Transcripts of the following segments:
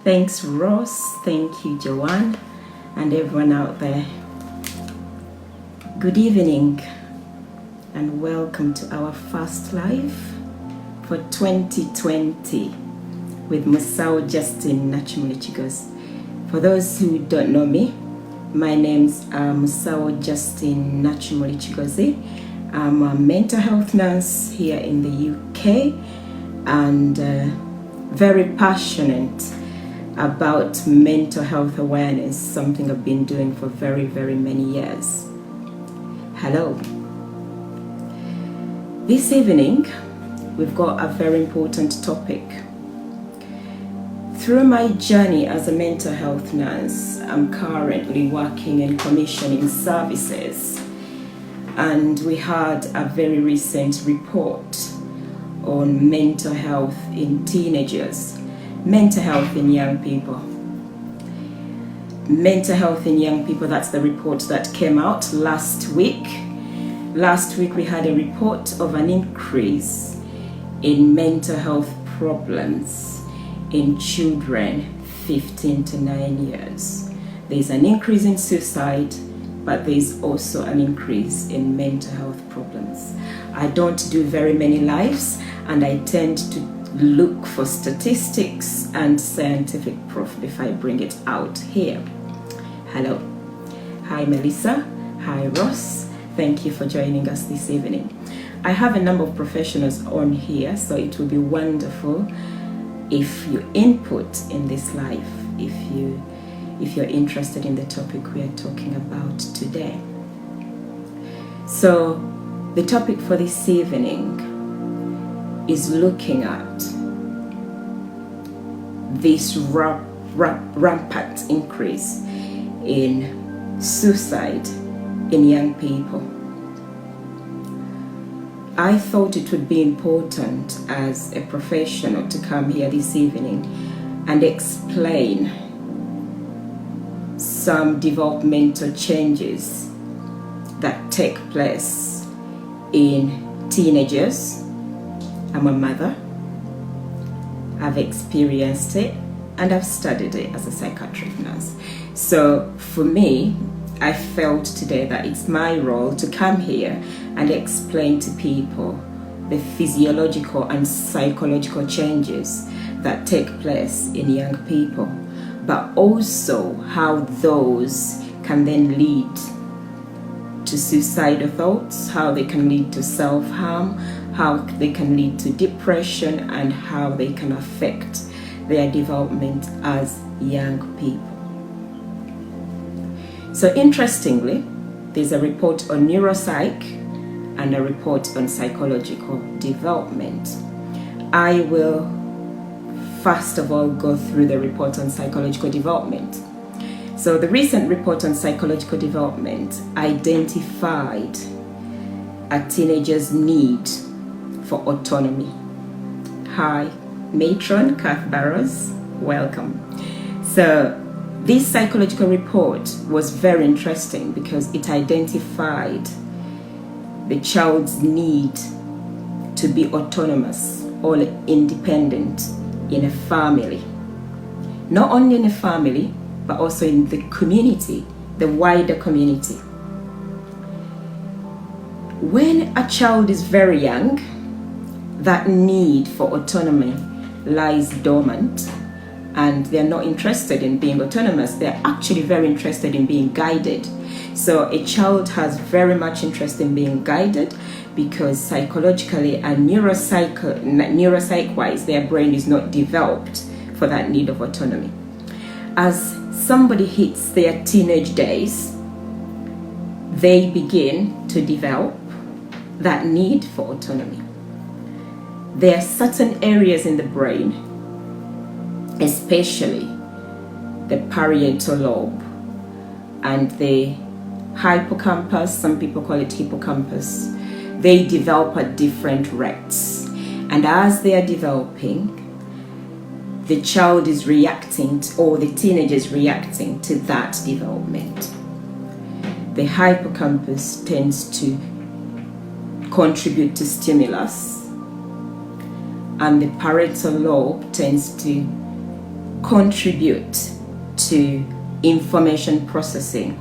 Thanks, Ross. Thank you, Joanne, and everyone out there. Good evening, and welcome to our first live for 2020 with Musao Justine Nakimuli kigozi. For those who don't know me, my name's Musao Justine Nakimuli kigozi. I'm a mental health nurse here in the UK and very passionate about mental health awareness, something I've been doing for very, very many years. Hello. This evening, we've got a very important topic. Through my journey as a mental health nurse, I'm currently working in commissioning services, and we had a very recent report on mental health in teenagers. Mental health in young people. Mental health in young people, that's the report that came out last week. Last week we had a report of an increase in mental health problems in children 15 to 9 years. There's an increase in suicide, but there's also an increase in mental health problems. I don't do very many lives, and I tend to look for statistics and scientific proof before I bring it out here. Hello. Hi, Melissa. Hi, Ross. Thank you for joining us this evening. I have a number of professionals on here, so it will be wonderful if you input in this live, if you're interested in the topic we are talking about today. So the topic for this evening is looking at this rampant increase in suicide in young people. I thought it would be important as a professional to come here this evening and explain some developmental changes that take place in teenagers. I'm a mother. I've experienced it and I've studied it as a psychiatric nurse. So for me, I felt today that it's my role to come here and explain to people the physiological and psychological changes that take place in young people, but also how those can then lead to suicidal thoughts, how they can lead to self-harm, how they can lead to depression, and how they can affect their development as young people. So interestingly, there's a report on neuropsych and a report on psychological development. I will first of all go through the report on psychological development. So the recent report on psychological development identified a teenager's need for autonomy. Hi, Matron Kath Barrows, welcome. So this psychological report was very interesting because it identified the child's need to be autonomous or independent in a family. Not only in a family, but also in the community, the wider community. When a child is very young, that need for autonomy lies dormant, and they're not interested in being autonomous. They're actually very interested in being guided. So a child has very much interest in being guided because psychologically and neuropsych-wise, their brain is not developed for that need of autonomy. As somebody hits their teenage days, they begin to develop that need for autonomy. There are certain areas in the brain, especially the parietal lobe and the hippocampus, some people call it hippocampus, they develop at different rates. And as they are developing, the child is reacting to, or the teenager is reacting to that development. The hippocampus tends to contribute to stimulus, and the parietal lobe tends to contribute to information processing.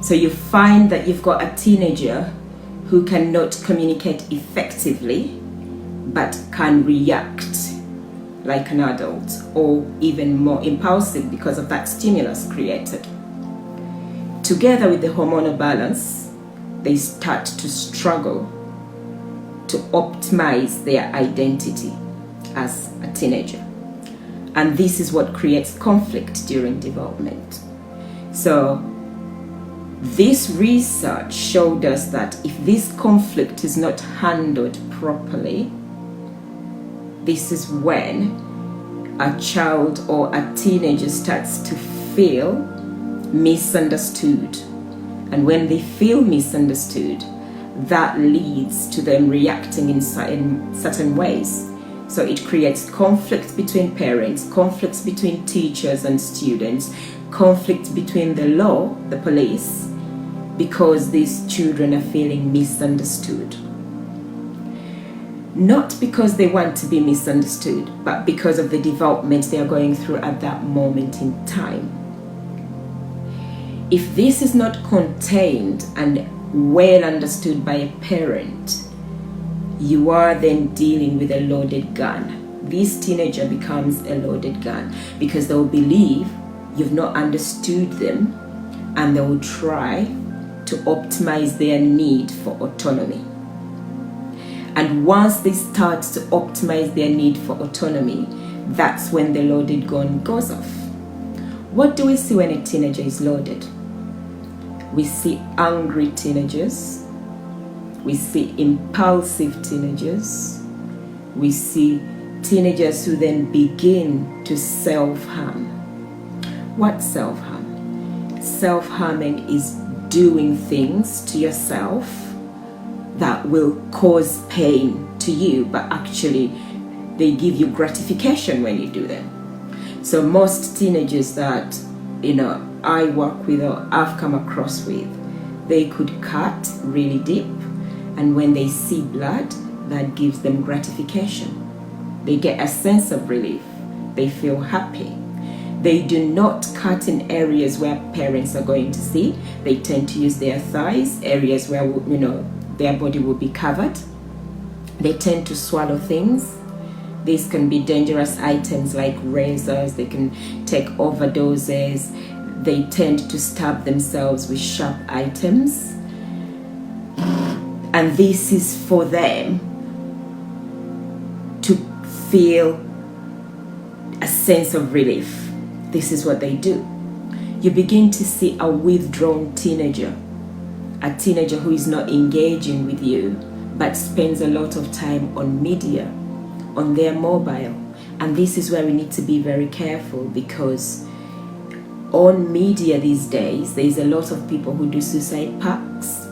So you find that you've got a teenager who cannot communicate effectively but can react like an adult, or even more impulsive because of that stimulus created. Together with the hormonal balance, they start to struggle to optimize their identity as a teenager. And this is what creates conflict during development. So this research showed us that if this conflict is not handled properly, this is when a child or a teenager starts to feel misunderstood. And when they feel misunderstood, that leads to them reacting in certain ways. So it creates conflict between parents, conflicts between teachers and students, conflict between the law, the police, because these children are feeling misunderstood. Not because they want to be misunderstood, but because of the development they are going through at that moment in time. If this is not contained and well understood by a parent, you are then dealing with a loaded gun. This teenager becomes a loaded gun because they will believe you've not understood them, and they will try to optimize their need for autonomy. And once they start to optimize their need for autonomy, that's when the loaded gun goes off. What do we see when a teenager is loaded? We see angry teenagers. We see impulsive teenagers. We see teenagers who then begin to self-harm. What's self-harm? Self-harming is doing things to yourself that will cause pain to you, but actually they give you gratification when you do them. So most teenagers that I work with or I've come across with, they could cut really deep, and when they see blood, that gives them gratification. They get a sense of relief. They feel happy. They do not cut in areas where parents are going to see. They tend to use their thighs, areas where their body will be covered. They tend to swallow things. These can be dangerous items like razors. They can take overdoses. They tend to stab themselves with sharp items. And this is for them to feel a sense of relief. This is what they do. You begin to see a withdrawn teenager, a teenager who is not engaging with you, but spends a lot of time on media, on their mobile. And this is where we need to be very careful, because on media these days, there's a lot of people who do suicide pacts.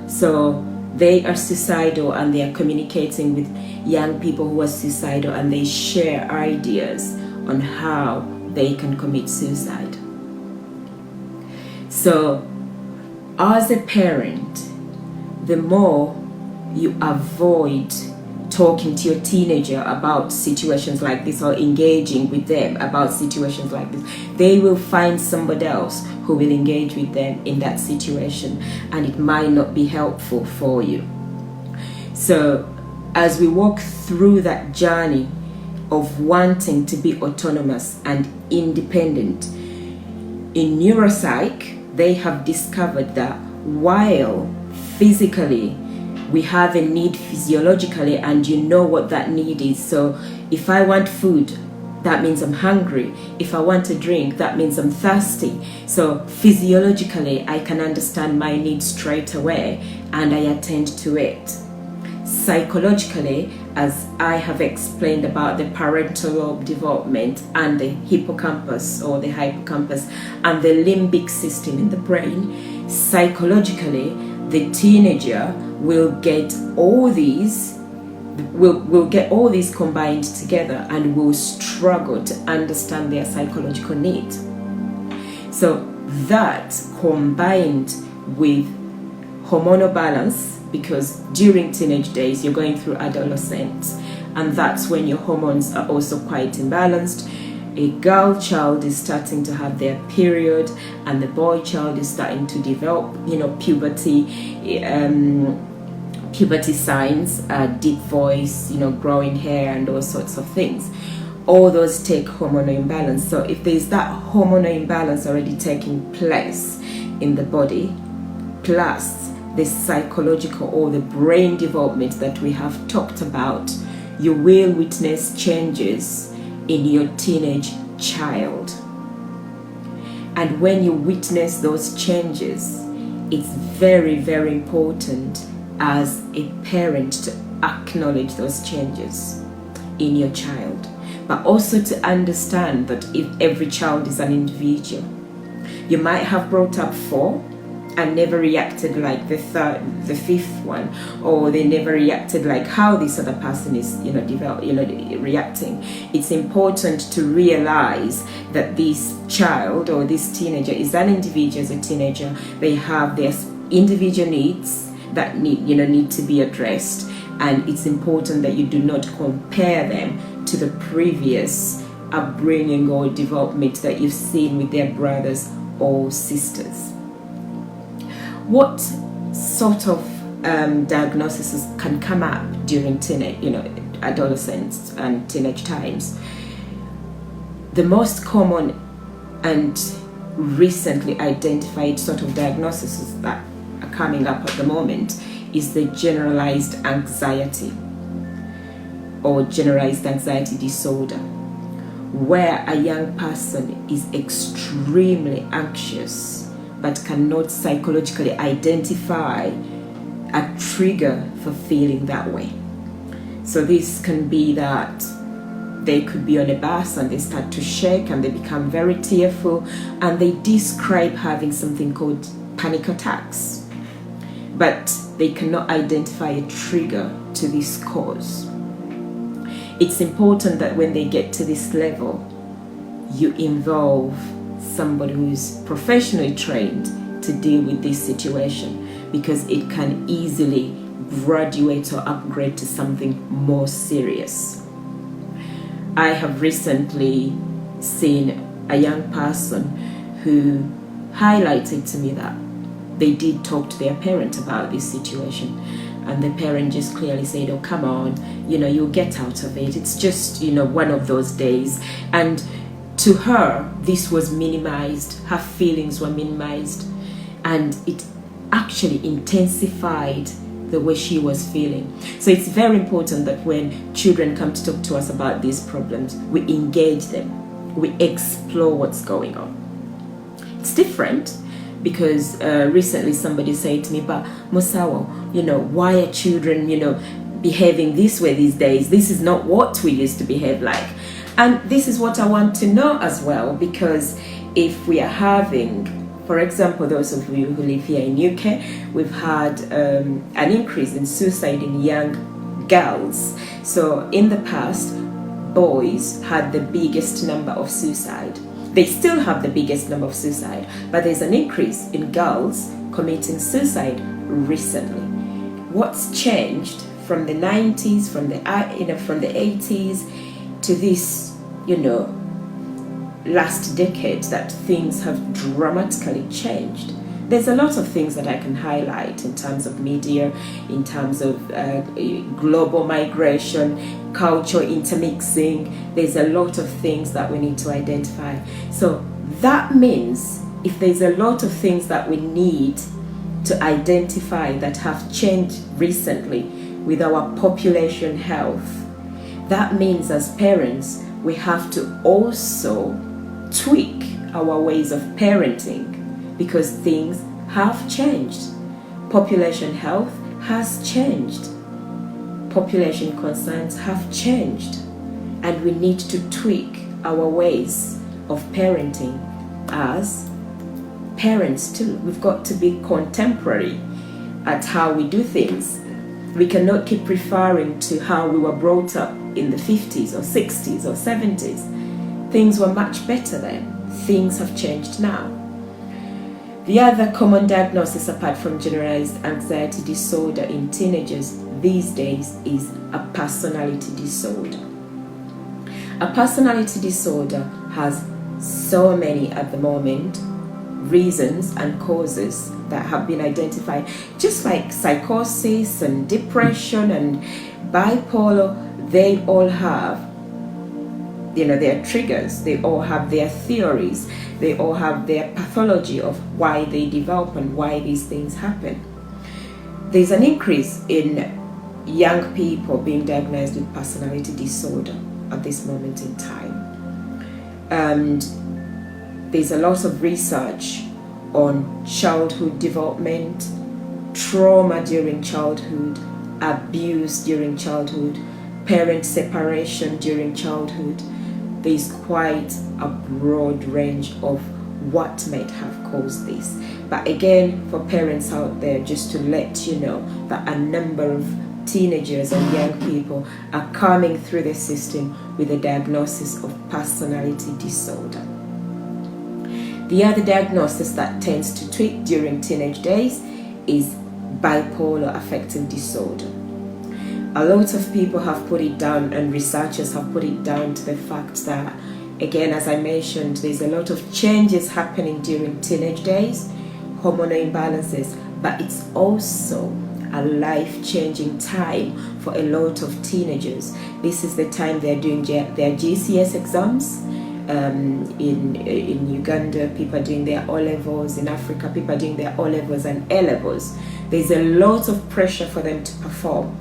So they are suicidal and they are communicating with young people who are suicidal, and they share ideas on how they can commit suicide. So as a parent, the more you avoid talking to your teenager about situations like this, or engaging with them about situations like this, they will find somebody else who will engage with them in that situation, and it might not be helpful for you. So as we walk through that journey of wanting to be autonomous and independent, in neuropsych, they have discovered that while physically we have a need physiologically, and you know what that need is. So if I want food, that means I'm hungry. If I want a drink, that means I'm thirsty. So physiologically, I can understand my need straight away and I attend to it. Psychologically, as I have explained about the parental lobe development and the hippocampus or the hippocampus and the limbic system in the brain, psychologically, the teenager will get all these combined together and will struggle to understand their psychological needs. So that combined with hormonal balance, because during teenage days you're going through adolescence, and that's when your hormones are also quite imbalanced. a girl child is starting to have their period and the boy child is starting to develop, puberty signs, deep voice, growing hair and all sorts of things. All those take hormonal imbalance. So if there's that hormonal imbalance already taking place in the body, plus the psychological or the brain development that we have talked about, you will witness changes in your teenage child. And when you witness those changes, it's very, very important as a parent to acknowledge those changes in your child, but also to understand that if every child is an individual. You might have brought up 4 and never reacted like the 5th one, or they never reacted like how this other person is reacting. It's important to realize that this child or this teenager is an individual. As a teenager, they have their individual needs that need to be addressed, and it's important that you do not compare them to the previous upbringing or development that you've seen with their brothers or sisters. What sort of diagnoses can come up during adolescence and teenage times? The most common and recently identified sort of diagnoses that are coming up at the moment is the generalized anxiety or generalized anxiety disorder, where a young person is extremely anxious but cannot psychologically identify a trigger for feeling that way. So this can be that they could be on a bus and they start to shake and they become very tearful, and they describe having something called panic attacks, but they cannot identify a trigger to this cause. It's important that when they get to this level, you involve somebody who is professionally trained to deal with this situation, because it can easily graduate or upgrade to something more serious. I have recently seen a young person who highlighted to me that they did talk to their parent about this situation, and the parent just clearly said, "Oh, come on, you'll get out of it. It's just, one of those days." And to her, this was minimized. Her feelings were minimized, and it actually intensified the way she was feeling. So it's very important that when children come to talk to us about these problems, we engage them, we explore what's going on. It's different because recently somebody said to me, "But Musawa, why are children, behaving this way these days? This is not what we used to behave like." And this is what I want to know as well, because if we are having, for example, those of you who live here in UK, we've had an increase in suicide in young girls. So in the past, boys had the biggest number of suicide. They still have the biggest number of suicide, but there's an increase in girls committing suicide recently. What's changed from the 90s, from the 80s to this, last decade, that things have dramatically changed? There's a lot of things that I can highlight in terms of media, in terms of global migration, culture intermixing. There's a lot of things that we need to identify. So that means if there's a lot of things that we need to identify that have changed recently with our population health, that means as parents, we have to also tweak our ways of parenting, because things have changed. Population health has changed. Population concerns have changed. And we need to tweak our ways of parenting as parents too. We've got to be contemporary at how we do things. We cannot keep referring to how we were brought up in the 50s or 60s or 70s. Things were much better then. Things have changed now. The other common diagnosis apart from generalized anxiety disorder in teenagers these days is a personality disorder. A personality disorder has so many at the moment reasons and causes that have been identified, just like psychosis and depression and bipolar. They all have, you know, their triggers, they all have their theories, they all have their pathology of why they develop and why these things happen. There's an increase in young people being diagnosed with personality disorder at this moment in time, and there's a lot of research on childhood development, trauma during childhood, abuse during childhood, parent separation during childhood. There's quite a broad range of what might have caused this. But again, for parents out there, just to let you know that a number of teenagers and young people are coming through the system with a diagnosis of personality disorder. The other diagnosis that tends to tweak during teenage days is bipolar affective disorder. A lot of people have put it down, and researchers have put it down to the fact that, again, as I mentioned, there's a lot of changes happening during teenage days, hormonal imbalances, but it's also a life-changing time for a lot of teenagers. This is the time they're doing their GCS exams. In Uganda, people are doing their O-levels. In Africa, people are doing their O-levels and A-levels. There's a lot of pressure for them to perform.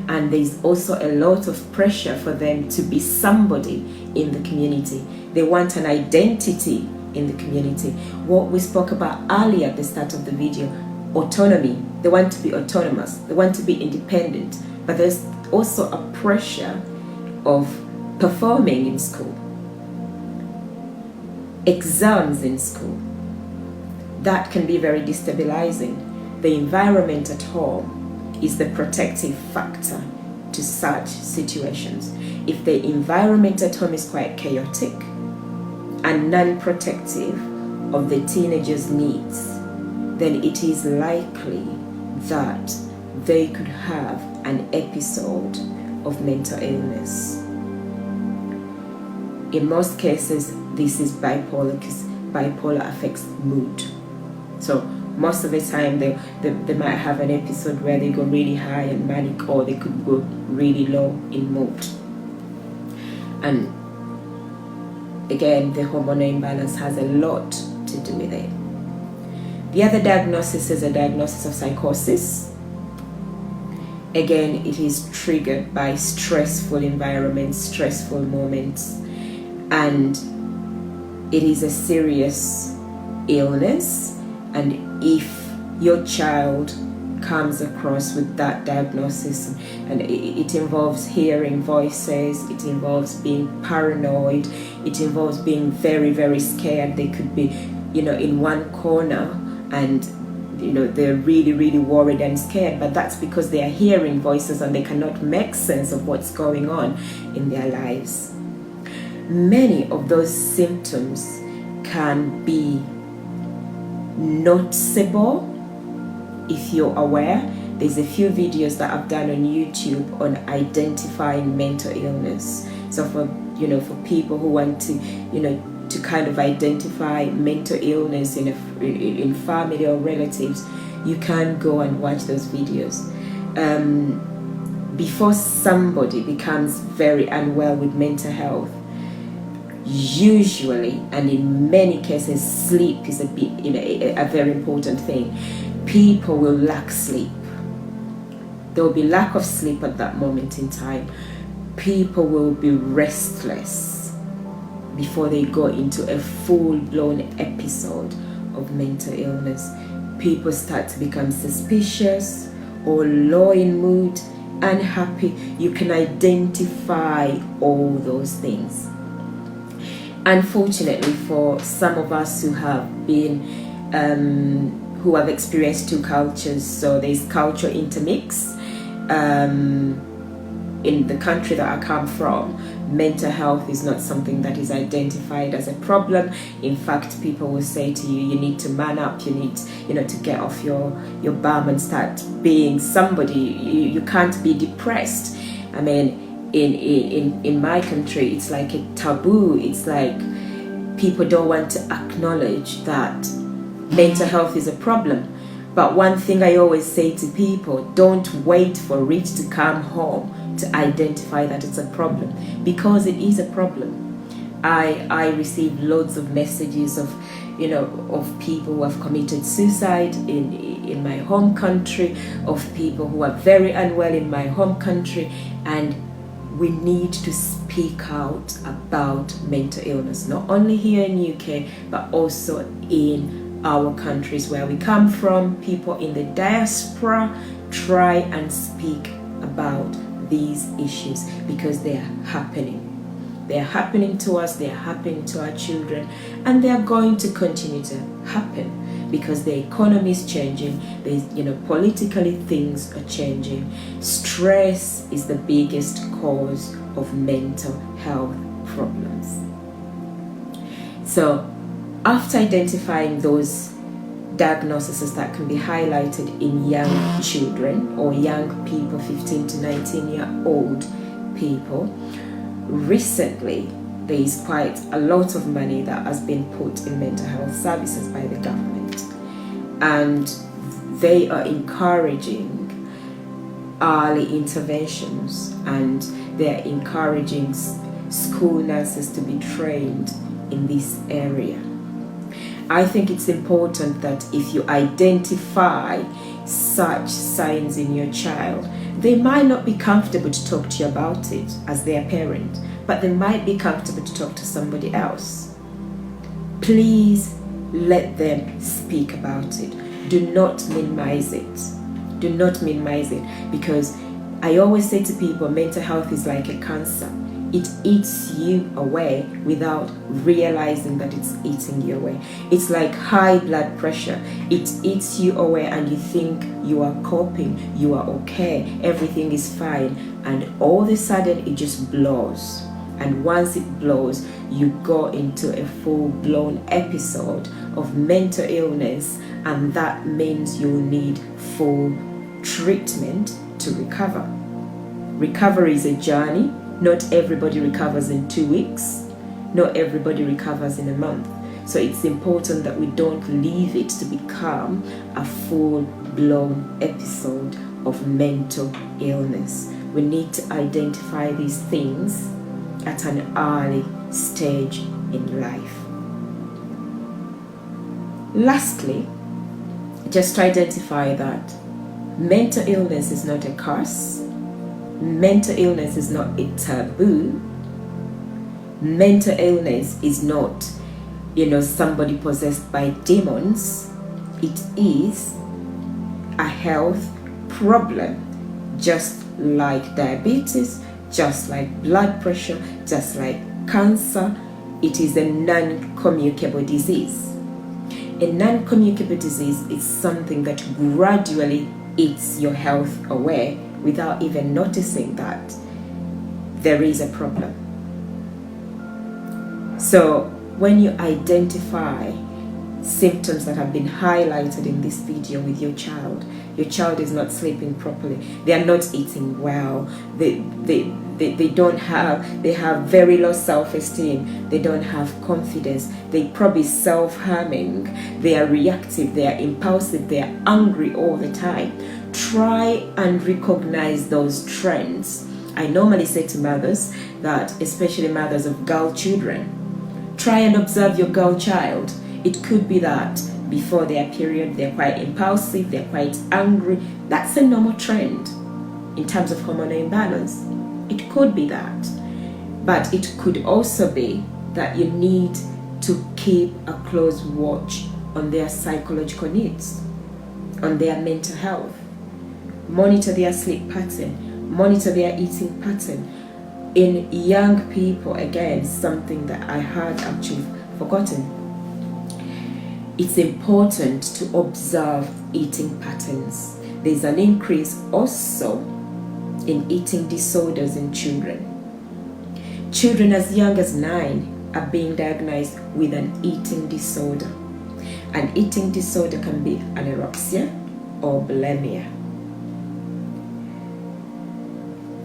And there's also a lot of pressure for them to be somebody in the community. They want an identity in the community. What we spoke about earlier at the start of the video, autonomy. They want to be autonomous. They want to be independent. But there's also a pressure of performing in school, exams in school. That can be very destabilizing. The environment at home is the protective factor to such situations. If the environment at home is quite chaotic and non-protective of the teenager's needs, then it is likely that they could have an episode of mental illness. In most cases, this is bipolar, because bipolar affects mood. So most of the time they might have an episode where they go really high and manic, or they could go really low in mood. And again, the hormonal imbalance has a lot to do with it. The other diagnosis is a diagnosis of psychosis. Again, it is triggered by stressful environments, stressful moments, and it is a serious illness. And if your child comes across with that diagnosis, and it involves hearing voices, it involves being paranoid, it involves being very, very scared. They could be, in one corner, and they're really, really worried and scared, but that's because they are hearing voices and they cannot make sense of what's going on in their lives. Many of those symptoms can be noticeable if you're aware. There's a few videos that I've done on YouTube on identifying mental illness. So for people who want to to kind of identify mental illness in family or relatives, you can go and watch those videos. Before somebody becomes very unwell with mental health, usually, and in many cases, sleep is a very important thing. People will lack sleep. There will be lack of sleep at that moment in time. People will be restless before they go into a full-blown episode of mental illness. People start to become suspicious or low in mood, unhappy. You can identify all those things. Unfortunately, for some of us who have experienced two cultures, so there's culture intermix. In the country that I come from, mental health is not something that is identified as a problem. In fact, people will say to you, you need to man up, you need to get off your bum and start being somebody. You can't be depressed. I mean, in my country, it's like a taboo. It's like people don't want to acknowledge that mental health is a problem. But one thing I always say to people, don't wait for it to come home to identify that it's a problem, because it is a problem. I receive loads of messages of, of people who have committed suicide in my home country, of people who are very unwell in my home country, and we need to speak out about mental illness, not only here in UK, but also in our countries where we come from. People in the diaspora, try and speak about these issues, because they are happening. They are happening to us, they are happening to our children, and they are going to continue to happen because the economy is changing. There's, politically things are changing. Stress is the biggest cause of mental health problems. So after identifying those diagnoses that can be highlighted in young children or young people, 15 to 19-year-old people, recently there is quite a lot of money that has been put in mental health services by the government, and they are encouraging early interventions, and they are encouraging school nurses to be trained in this area. I think it's important that if you identify such signs in your child, they might not be comfortable to talk to you about it as their parent, but they might be comfortable to talk to somebody else. Please let them speak about it. Do not minimize it. Do not minimize it, because I always say to people, mental health is like a cancer. It eats you away without realizing that it's eating you away. It's like high blood pressure. It eats you away and you think you are coping, you are okay, everything is fine, and all of a sudden it just blows. And once it blows, you go into a full-blown episode of mental illness, and that means you'll need full treatment to recover. Recovery is a journey. Not everybody recovers in 2 weeks. Not everybody recovers in a month. So it's important that we don't leave it to become a full-blown episode of mental illness. We need to identify these things at an early stage in life. Lastly, just to identify that mental illness is not a curse. Mental illness is not a taboo. Mental illness is not, somebody possessed by demons. It is a health problem, just like diabetes, just like blood pressure, just like cancer. It is a non-communicable disease. A non-communicable disease is something that gradually eats your health away without even noticing that there is a problem. So when you identify symptoms that have been highlighted in this video with your child is not sleeping properly, they are not eating well, they have very low self-esteem, they don't have confidence, they probably self-harming, they are reactive, they are impulsive, they are angry all the time. Try and recognize those trends. I normally say to mothers that, especially mothers of girl children, try and observe your girl child. It could be that before their period they're quite impulsive, they're quite angry. That's a normal trend in terms of hormonal imbalance. It could be that. But it could also be that you need to keep a close watch on their psychological needs, on their mental health. Monitor their sleep pattern, monitor their eating pattern. In young people, again, something that I had actually forgotten. It's important to observe eating patterns. There's an increase also in eating disorders in children. Children as young as 9 are being diagnosed with an eating disorder. An eating disorder can be anorexia or bulimia.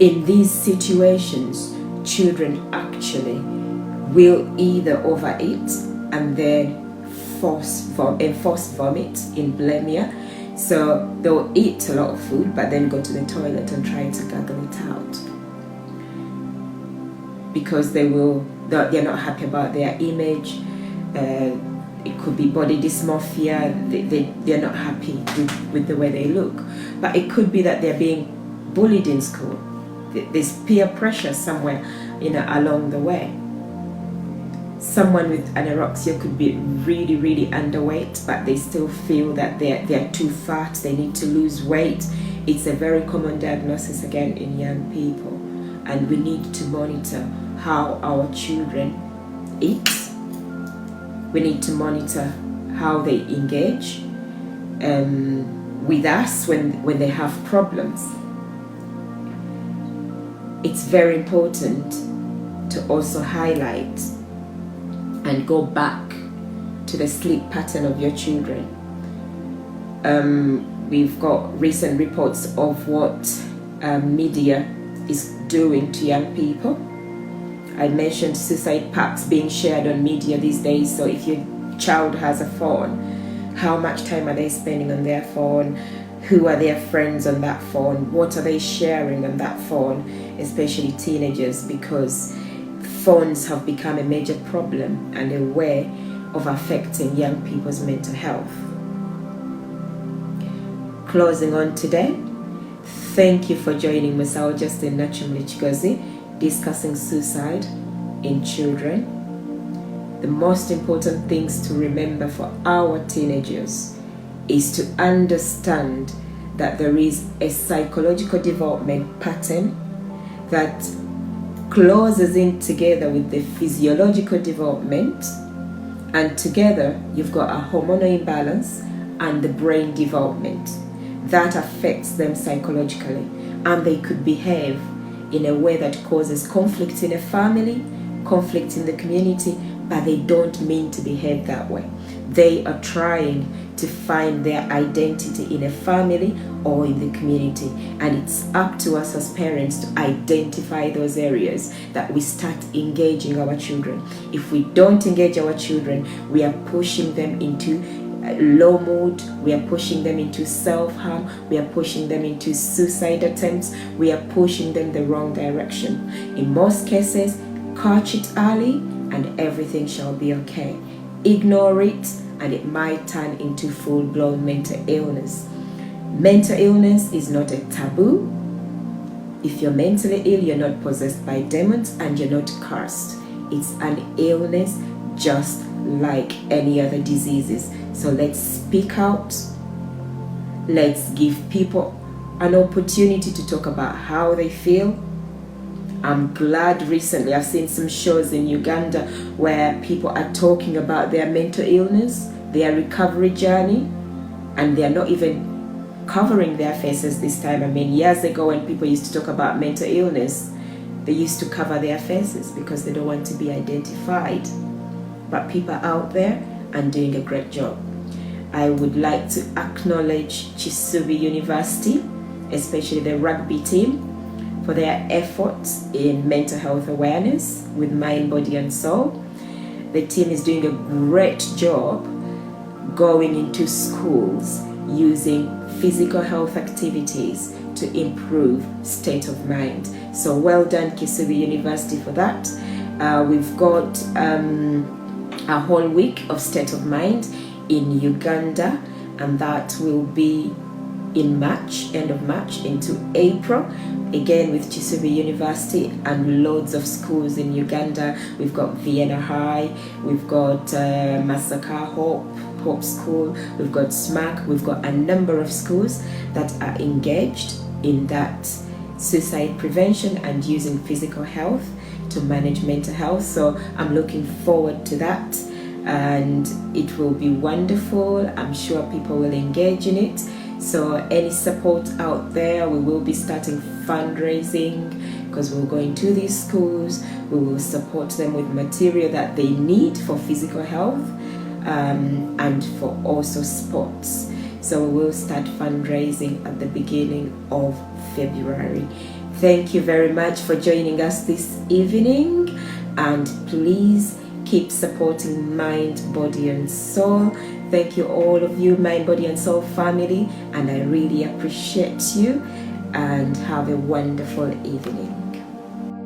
In these situations, children actually will either overeat and then force vomit in bulimia. So they'll eat a lot of food but then go to the toilet and try to gargle it out, because they're not happy about their image. It could be body dysmorphia. They're not happy with the way they look. But it could be that they're being bullied in school. There's peer pressure somewhere, along the way. Someone with anorexia could be really, really underweight, but they still feel that they're too fat, they need to lose weight. It's a very common diagnosis again in young people, and we need to monitor how our children eat. We need to monitor how they engage with us when they have problems. It's very important to also highlight and go back to the sleep pattern of your children. We've got recent reports of what media is doing to young people. I mentioned suicide pacts being shared on media these days. So if your child has a phone, how much time are they spending on their phone? Who are their friends on that phone? What are they sharing on that phone? Especially teenagers, because phones have become a major problem and a way of affecting young people's mental health. Closing on today, thank you for joining me, Justine Nakimuli, discussing suicide in children. The most important things to remember for our teenagers is to understand that there is a psychological development pattern that closes in together with the physiological development, and together you've got a hormonal imbalance and the brain development that affects them psychologically, and they could behave in a way that causes conflict in a family, conflict in the community, but they don't mean to behave that way. They are trying to find their identity in a family or in the community, and it's up to us as parents to identify those areas that we start engaging our children. If we don't engage our children, we are pushing them into low mood, we are pushing them into self-harm, we are pushing them into suicide attempts, we are pushing them the wrong direction. In most cases, catch it early and everything shall be okay. Ignore it and it might turn into full-blown mental illness. Mental illness is not a taboo. If you're mentally ill, you're not possessed by demons and you're not cursed. It's an illness just like any other diseases. So let's speak out. Let's give people an opportunity to talk about how they feel. I'm glad recently I've seen some shows in Uganda where people are talking about their mental illness, their recovery journey, and they're not even covering their faces this time. I mean, years ago when people used to talk about mental illness, they used to cover their faces because they don't want to be identified. But people out there are doing a great job. I would like to acknowledge Chisubi University, especially the rugby team, for their efforts in mental health awareness with mind, body and soul. The team is doing a great job going into schools using physical health activities to improve state of mind. So well done, Chisubi University, for that. We've got a whole week of state of mind in Uganda, and that will be in March, end of March into April, again with Chisubi University and loads of schools in Uganda. We've got Vienna High, we've got Masaka Hope School, we've got SMAC, we've got a number of schools that are engaged in that suicide prevention and using physical health to manage mental health. So I'm looking forward to that, and it will be wonderful. I'm sure people will engage in it. So any support out there, we will be starting fundraising because we'll go into these schools. We will support them with material that they need for physical health and for also sports. So we will start fundraising at the beginning of February. Thank you very much for joining us this evening. and please keep supporting Mind, Body and Soul. Thank you, all of you, Mind, Body and Soul family, and I really appreciate you, and have a wonderful evening.